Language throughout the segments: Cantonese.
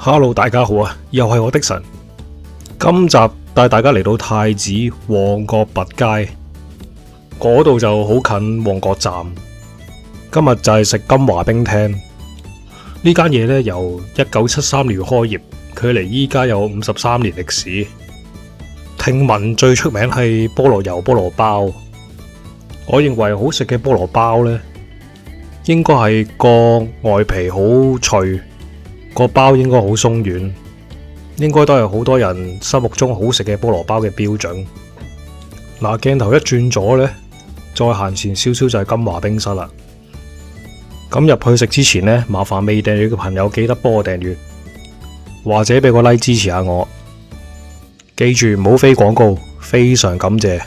Hello， 大家好啊，又係我的神。今集帶大家嚟到太子旺角拔街，嗰度就好近旺角站。今日就係食金華冰廳呢間嘢呢，由1973年開業，距離依家有53年歷史。聽聞最出名係菠蘿油菠蘿包，我認為好食嘅菠蘿包呢，應該係個外皮好脆，個包應該好鬆軟，應該都係好多人心目中好食嘅菠蘿包嘅標準。嗱，鏡頭一轉咗呢，再行前少少就係金華冰室啦。咁入去食之前呢，麻煩未訂閱嘅朋友記得幫我訂閱，或者俾個 like 支持下我。記住唔好飛廣告，非常感謝。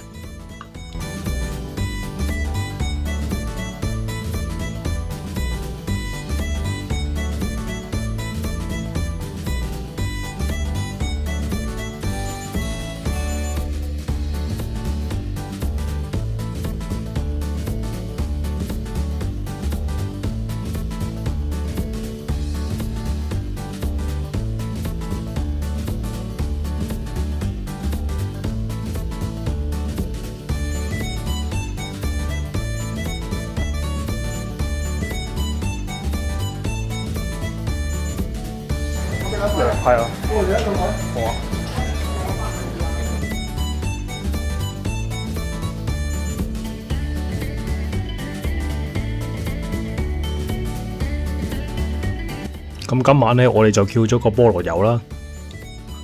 係啊，好啊。咁今晚呢，我哋就叫咗個菠蘿油啦、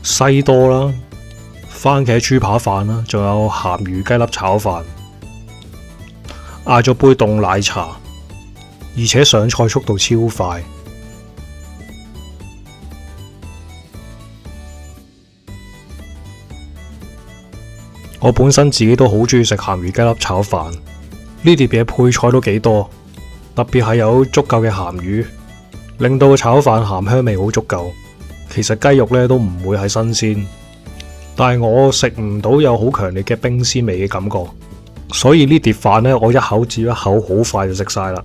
西多啦、番茄豬扒飯啦，仲有鹹魚雞粒炒飯，嗌咗杯凍奶茶，而且上菜速度超快。我本身自己都好中意食鹹魚雞粒炒飯，呢碟嘢配菜都幾多，特別係有足夠嘅鹹魚，令到個炒飯鹹香味好足夠。其實雞肉呢都唔會係新鮮，但係我食唔到有好強烈嘅冰鮮味嘅感覺，所以呢碟飯呢，我一口接一口，好快就食晒啦。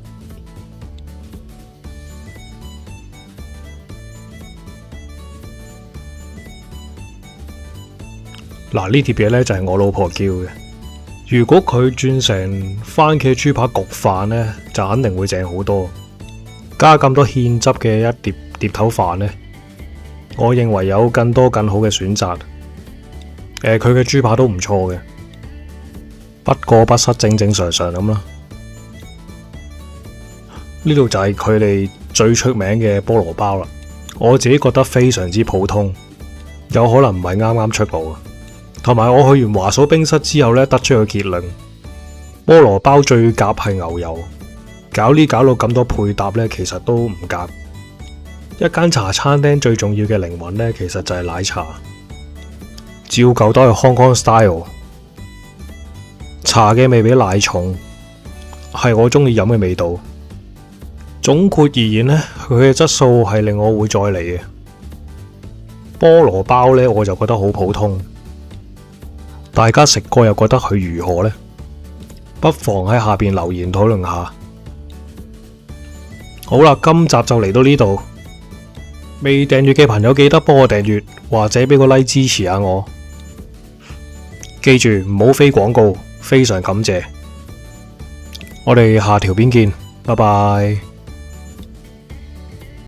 嗱，呢碟嘢呢就係我老婆叫嘅。如果佢轉成番茄豬扒焗飯呢，就肯定會正好多。加咁多芡汁嘅一碟頭飯呢，我認為有更多更好嘅選擇。佢嘅豬扒都唔錯嘅，不過不失正正常常咁啦。呢度就係佢哋最出名嘅菠蘿包啦。我自己覺得非常之普通，有可能唔係啱啱出爐。同埋我去完華嫂冰室之後呢，得出個結論，菠蘿包最夾係牛油，搞到咁多配搭呢，其實都唔夾。一間茶餐廳最重要嘅靈魂呢，其實就係奶茶，照舊都係 Hong Kong style， 茶嘅味比奶重，係我中意飲嘅味道。總括而言呢，佢嘅質素係令我會再嚟嘅。菠蘿包呢，我就覺得好普通。大家食過又覺得佢如何呢？不妨喺下邊留言討論下。好啦，今集就嚟到呢度。未訂閱嘅朋友記得幫我訂閱，或者俾個 like 支持下我。記住唔好飛廣告，非常感謝。我哋下條片見，拜拜。